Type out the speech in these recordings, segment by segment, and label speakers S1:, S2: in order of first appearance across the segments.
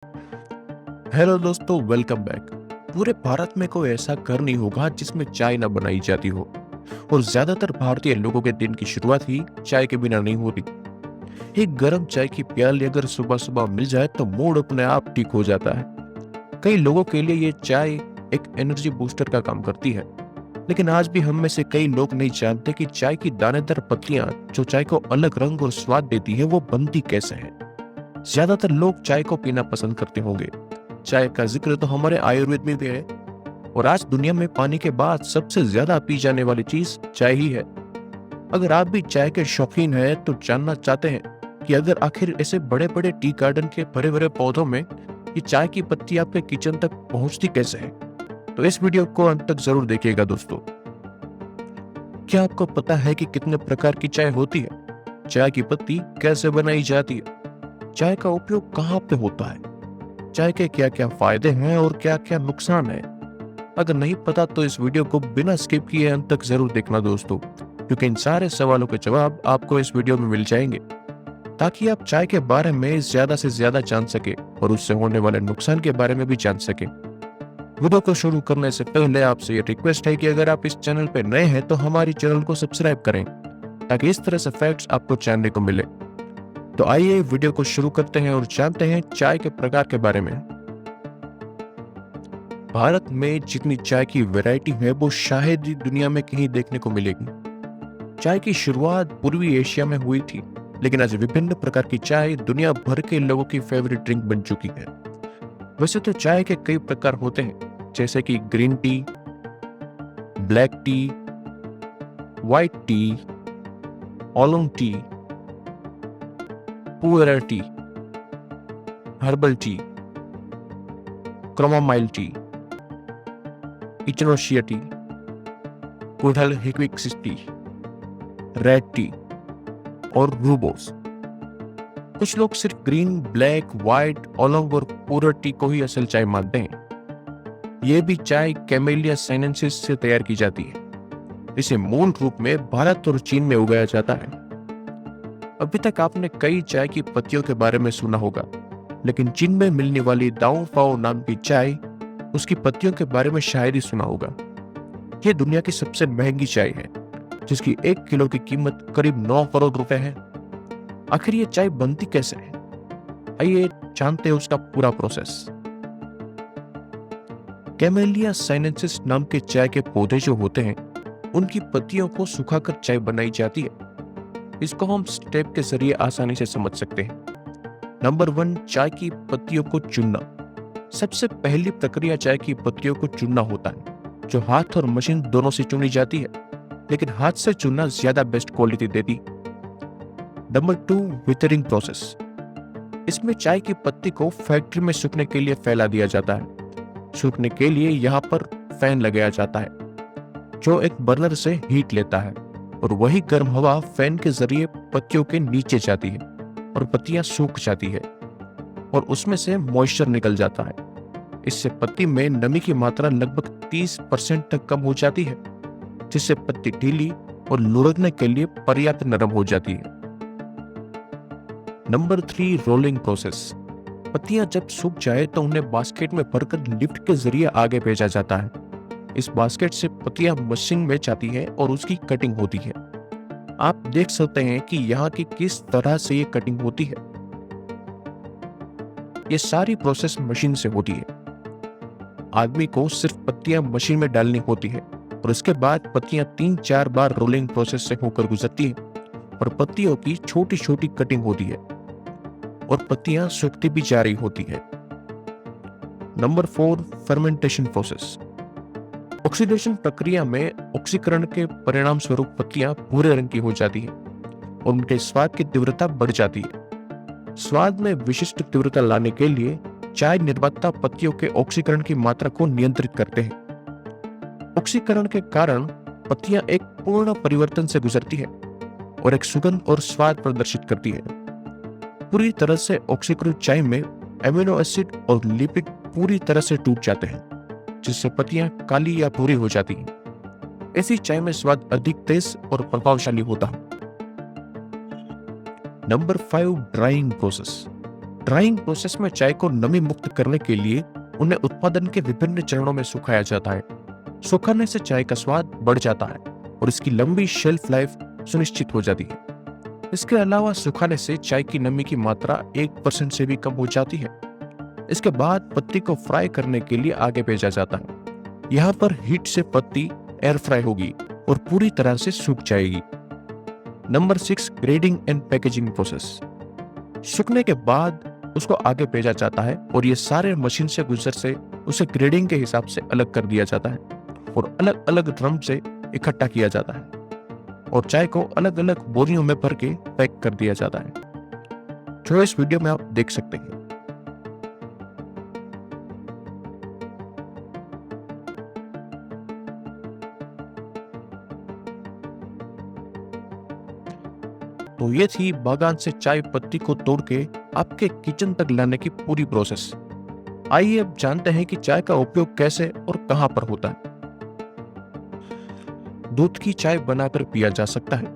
S1: Hello दोस्तों, welcome back. पूरे भारत में कोई ऐसा घर नहीं होगा जिसमें चाय ना बनाई जाती हो। और ज्यादातर भारतीय लोगों के दिन की शुरुआत ही चाय के बिना नहीं होती। एक गर्म चाय की प्याली अगर सुबह सुबह मिल जाए तो मूड अपने आप ठीक हो जाता है। कई लोगों के लिए ये चाय एक एनर्जी बूस्टर का काम करती है। लेकिन आज भी हम में से कई लोग नहीं जानते कि चाय की दानेदार पत्तियां जो चाय को अलग रंग और स्वाद देती है वो बनती कैसे है। ज्यादातर लोग चाय को पीना पसंद करते होंगे। चाय का जिक्र तो हमारे आयुर्वेद में भी है। और आज दुनिया में पानी के बाद सबसे ज्यादा पी जाने वाली चीज चाय ही है। अगर आप भी चाय के शौकीन हैं तो जानना चाहते हैं कि अगर आखिर ऐसे बड़े बड़े टी गार्डन के भरे भरे पौधों में ये चाय की पत्ती आपके किचन तक पहुंचती कैसे है, तो इस वीडियो को अंत तक जरूर देखिएगा दोस्तों। क्या आपको पता है कि कितने प्रकार की चाय होती है? चाय की पत्ती कैसे बनाई जाती है? चाय का उपयोग कहाँ पे होता है? चाय के क्या क्या फायदे हैं और क्या क्या नुकसान है? अगर नहीं पता तो इस वीडियो को बिना स्किप किए अंत तक जरूर देखना दोस्तों, क्योंकि इन सारे सवालों के जवाब आपको इस वीडियो में मिल जाएंगे, ताकि आप चाय के बारे में ज्यादा से ज्यादा जान सके और उससे होने वाले नुकसान के बारे में भी जान सके। वीडियो को शुरू करने से पहले आपसे ये रिक्वेस्ट है कि अगर आप इस चैनल पर नए हैं तो हमारी चैनल को सब्सक्राइब करें, ताकि इस तरह से फैक्ट्स आपको जानने को मिले। तो आइए वीडियो को शुरू करते हैं और जानते हैं चाय के प्रकार के बारे में। भारत में जितनी चाय की वैरायटी है वो शायद ही दुनिया में कहीं देखने को मिलेगी। चाय की शुरुआत पूर्वी एशिया में हुई थी, लेकिन आज विभिन्न प्रकार की चाय दुनिया भर के लोगों की फेवरेट ड्रिंक बन चुकी है। वैसे तो चाय के कई प्रकार होते हैं, जैसे कि green tea, black tea, white tea, oolong tea, puerh tea, herbal tea, chamomile tea, echinacea tea, गुड़हल हिबिस्कस टी, रेड टी और रूबोस। कुछ लोग सिर्फ ग्रीन, ब्लैक, व्हाइट, ओलोंग और पुअर टी को ही असल चाय मानते हैं। ये भी चाय कैमेलिया साइनेंसिस से तैयार की जाती है। इसे मूल रूप में भारत और चीन में उगाया जाता है। अभी तक आपने कई चाय की पत्तियों के बारे में सुना होगा, लेकिन चीन में मिलने वाली दाओ फाओ नाम की चाय, उसकी पत्तियों के बारे में शायद ही सुना होगा। यह दुनिया की सबसे महंगी चाय है, जिसकी 1 किलो की कीमत करीब 9 करोड़ रुपए है। आखिर ये चाय बनती कैसे है? आइए जानते हैं उसका पूरा प्रोसेस। कैमेलिया साइनेंसिस नाम के चाय के पौधे जो होते हैं, उनकी पत्तियों को सुखाकर चाय बनाई जाती है। इसको हम स्टेप के जरिए आसानी से समझ सकते हैं। नंबर 1, चाय की पत्तियों को चुनना। सबसे पहली प्रक्रिया चाय की पत्तियों को चुनना होता है, जो हाथ और मशीन दोनों से चुनी जाती है, लेकिन हाथ से चुनना ज्यादा बेस्ट क्वालिटी देती। Number 2, withering process. इसमें चाय की पत्ती को फैक्ट्री में सूखने के लिए फैला दिया जाता है। सूखने के लिए यहाँ पर फैन लगाया जाता है, जो एक बर्नर से हीट लेता है, और वही गर्म हवा फैन के जरिए पत्तियों के नीचे जाती है और पत्तियां सूख जाती है और उसमें से मॉइस्चर निकल जाता है। इससे पत्ती में नमी की मात्रा लगभग 30% तक कम हो जाती है, जिससे पत्ती ढीली और लुढ़कने के लिए पर्याप्त नरम हो जाती है। Number 3, rolling process. पत्तियां जब सूख जाए तो उन्हें बास्केट में भरकर लिफ्ट के जरिए आगे भेजा जाता है। इस बास्केट से पत्तियां मशीन में जाती है और उसकी कटिंग होती है। आप देख सकते हैं कि यहाँ की किस तरह से ये कटिंग होती है। ये सारी प्रोसेस मशीन से होती है। आदमी को सिर्फ पत्तियां मशीन में डालनी होती है और उसके बाद पत्तियां 3-4 बार रोलिंग प्रोसेस से होकर गुजरती है और पत्तियों की छोटी छोटी कटिंग होती है और पत्तियां सूखती भी जा रही होती है। Number 4, fermentation process. ऑक्सीडेशन प्रक्रिया में ऑक्सीकरण के परिणाम स्वरूप पत्तियां भूरे रंग की हो जाती हैं और उनके स्वाद की तीव्रता बढ़ जाती है। स्वाद में विशिष्ट तीव्रता लाने के लिए चाय निर्माता पत्तियों के ऑक्सीकरण की मात्रा को नियंत्रित करते हैं। ऑक्सीकरण के कारण पत्तियां एक पूर्ण परिवर्तन से गुजरती है और एक सुगंध और स्वाद प्रदर्शित करती है। पूरी तरह से ऑक्सीकृत चाय में एमिनो एसिड और लिपिड पूरी तरह से टूट जाते हैं, जिससे पत्तियां काली या भूरी हो जाती हैं। ऐसी चाय में स्वाद अधिक तेज और प्रभावशाली होता है। Number 5, drawing process. Drawing process में चाय को नमी मुक्त करने के लिए उन्हें उत्पादन के विभिन्न चरणों में सुखाया जाता है। सुखाने से चाय का स्वाद बढ़ जाता है और इसकी लंबी शेल्फ लाइफ सुनिश्चित हो जाती है। इसके अलावा सुखाने से चाय की नमी की मात्रा 1% से भी कम हो जाती है। इसके बाद पत्ती को फ्राई करने के लिए आगे भेजा जाता है। यहाँ पर हीट से पत्ती एयर फ्राई होगी और पूरी तरह से सूख जाएगी। Number 6, grading and packaging process. सूखने के बाद उसको आगे भेजा जाता है और ये सारे मशीन से गुजर से उसे ग्रेडिंग के हिसाब से अलग कर दिया जाता है और अलग अलग ड्रम से इकट्ठा किया जाता है और चाय को अलग अलग बोरियों में भर के पैक कर दिया जाता है, जो इस वीडियो में आप देख सकते हैं। तो ये थी बागान से चाय पत्ती को तोड़ के आपके किचन तक लाने की पूरी प्रोसेस। आइए अब जानते हैं कि चाय का उपयोग कैसे और कहां पर होता है। दूध की चाय बनाकर पिया जा सकता है।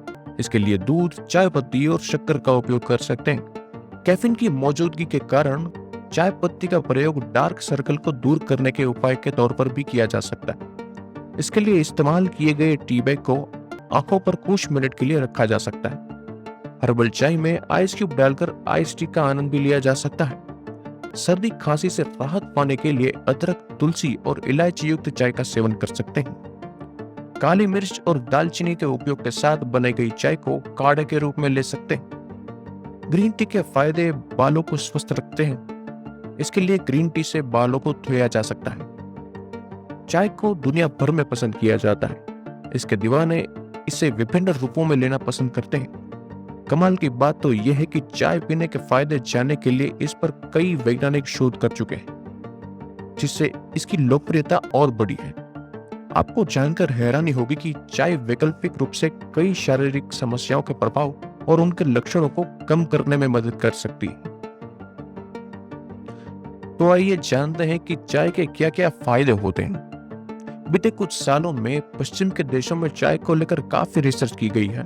S1: इसके लिए दूध, चाय पत्ती और शक्कर का उपयोग कर सकते हैं। कैफीन की मौजूदगी के कारण चाय पत्ती का प्रयोग डार्क सर्कल को दूर करने के उपाय के तौर पर भी किया जा सकता है। इसके लिए इस्तेमाल किए गए टी बैग को आंखों पर कुछ मिनट के लिए रखा जा सकता है। हर्बल चाय में आइस क्यूब डालकर आइस टी का आनंद भी लिया जा सकता है। सर्दी खांसी से राहत पाने के लिए अदरक, तुलसी और इलायची युक्त चाय का सेवन कर सकते हैं। काली मिर्च और दालचीनी के उपयोग के साथ बनाई गई चाय को काढ़े के रूप में ले सकते हैं। ग्रीन टी के फायदे बालों को स्वस्थ रखते हैं। इसके लिए ग्रीन टी से बालों को धोया जा सकता है। चाय को दुनिया भर में पसंद किया जाता है। इसके दीवाने इसे विभिन्न रूपों में लेना पसंद करते हैं। कमाल की बात तो यह है कि चाय पीने के फायदे जानने के लिए इस पर कई वैज्ञानिक शोध कर चुके हैं, जिससे इसकी लोकप्रियता और बढ़ी है। आपको जानकर हैरानी होगी कि चाय वैकल्पिक रूप से कई शारीरिक समस्याओं के प्रभाव और उनके लक्षणों को कम करने में मदद कर सकती है। तो आइए जानते हैं कि चाय के क्या क्या फायदे होते हैं। बीते कुछ सालों में पश्चिम के देशों में चाय को लेकर काफी रिसर्च की गई है।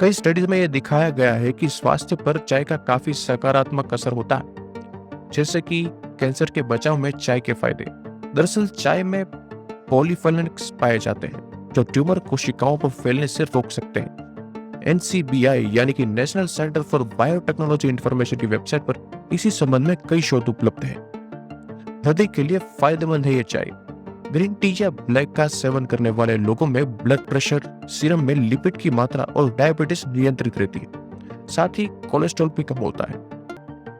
S1: कई स्टडीज में यह दिखाया गया है कि स्वास्थ्य पर चाय का काफी सकारात्मक असर होता है, जैसे कि कैंसर के बचाव में चाय के फायदे। दरअसल चाय में पॉलीफेनोल्स पाए जाते हैं जो ट्यूमर कोशिकाओं को फैलने से रोक सकते हैं। NCBI यानी कि national centre for biotechnology information की वेबसाइट पर इसी संबंध में कई शोध उपलब्ध हैं। हृदय के लिए फायदेमंद है ये चाय। ग्रीन टी या ब्लैक का सेवन करने वाले लोगों में ब्लड प्रेशर, सीरम में लिपिड की मात्रा और डायबिटीज नियंत्रित रहती है। साथ ही कोलेस्ट्रॉल भी कम होता है,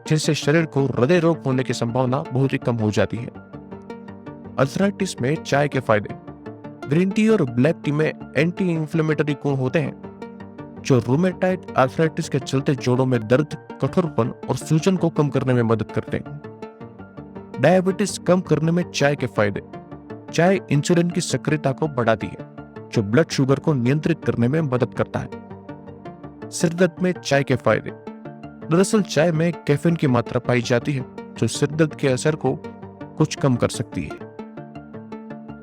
S1: जिससे शरीर को हृदय रोग होने की संभावना बहुत ही कम हो जाती है। अर्थराइटिस में चाय के फायदे। ग्रीन टी और ब्लैक टी में एंटी इंफ्लेमेटरी गुण होते हैं, जो रूमेटाइड आर्थराइटिस के चलते जोड़ों में दर्द, कठोरपन और सूजन को कम करने में मदद करते हैं। डायबिटीज कम करने में चाय के फायदे। चाय इंसुलिन की सक्रियता को बढ़ाती है, जो ब्लड शुगर को नियंत्रित करने में मदद करता है। सिर दर्द में चाय के फायदे। दरअसल चाय में कैफीन की मात्रा पाई जाती है, जो सिर दर्द के असर को कुछ कम कर सकती है।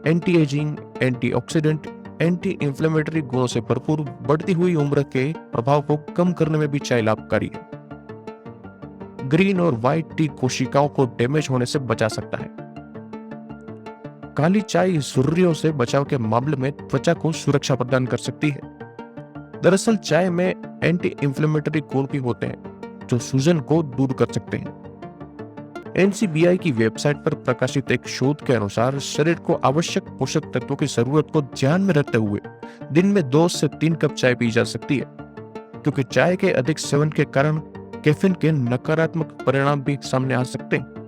S1: Anti ageing, antioxidant, anti inflammatory गुणों से भरपूर बढ़ती हुई उम्र के प्रभाव को कम करने में भी चाय लाभकारी है। ग्रीन और व्हाइट टी कोशिकाओं को डैमेज होने से बचा सकता है। काली चाय सुर्रियों से बचाव के मामले में त्वचा को सुरक्षा प्रदान कर सकती है। दरअसल चाय में एंटी इंफ्लेमेटरी गुण भी होते हैं, जो सूजन को दूर कर सकते हैं। NCBI की वेबसाइट पर प्रकाशित एक शोध के अनुसार शरीर को आवश्यक पोषक तत्वों की जरूरत को ध्यान में रखते हुए दिन में 2 से 3 कप चाय पी जा सकती है, क्योंकि चाय के अधिक सेवन के कारण कैफीन के नकारात्मक परिणाम भी सामने आ सकते हैं।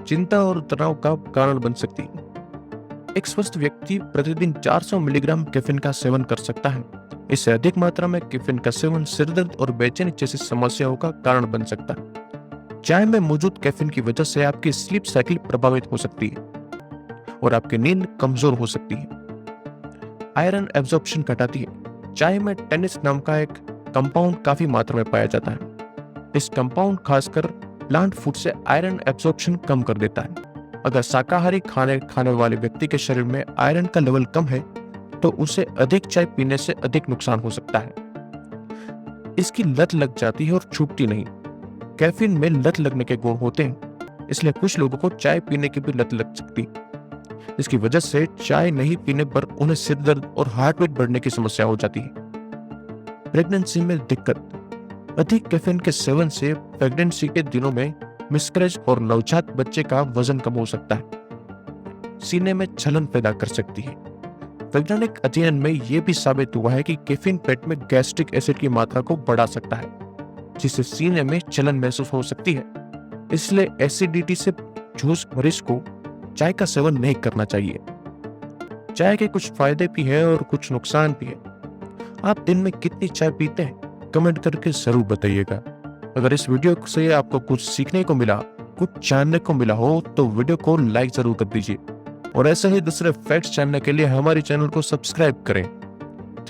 S1: चिंता और तनाव का कारण बन सकती है। एक स्वस्थ व्यक्ति प्रतिदिन 400 मिलीग्राम कैफीन का सेवन कर सकता है। इससे अधिक मात्रा में कैफीन का सेवन सिरदर्द और बेचैनी जैसी समस्याओं का कारण बन सकता है। चाय में मौजूद कैफीन की वजह से आपकी स्लीप साइकिल प्रभावित हो सकती है और आपकी नींद कमजोर हो सकती है। आयरन एब्जॉर्प्शन घटाती है। चाय में टेनिस नाम का एक कंपाउंड काफी मात्रा में पाया जाता है। इस कंपाउंड खासकर प्लांट फूड से आयरन एब्जॉर्प्शन कम कर देता है। अगर शाकाहारी खाने वाले व्यक्ति के शरीर में आयरन का लेवल कम है तो उसे अधिक चाय पीने से अधिक नुकसान हो सकता है। इसकी लत लग जाती है और छूटती नहीं, कैफीन में लत लगने के गुण होते हैं, इसलिए कुछ लोगों को चाय पीने की भी लत लग सकती है। इसकी वजह से चाय नहीं पीने पर उन्हें सिर दर्द और हार्ट रेट बढ़ने की समस्या हो जाती है। प्रेगनेंसी में दिक्कत। अधिक कैफीन के सेवन से प्रेगनेंसी के दिनों में मिसकैरेज और नवजात बच्चे का वजन कम हो सकता है। सीने में जलन पैदा कर सकती है। वैज्ञानिक अध्ययन में यह भी साबित हुआ है कि कैफीन पेट में गैस्ट्रिक एसिड की मात्रा को बढ़ा सकता है, जिससे सीने में जलन महसूस हो सकती है। इसलिए एसिडिटी से जूझ मरीज को चाय का सेवन नहीं करना चाहिए। चाय के कुछ फायदे भी हैं और कुछ नुकसान भी है। आप दिन में कितनी चाय पीते हैं, कमेंट करके जरूर बताइएगा। अगर इस वीडियो से आपको कुछ सीखने को मिला, कुछ जानने को मिला हो, तो वीडियो को लाइक जरूर कर दीजिए और ऐसे ही दूसरे फैक्ट्स जानने के लिए हमारे चैनल को सब्सक्राइब करें।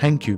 S1: Thank you.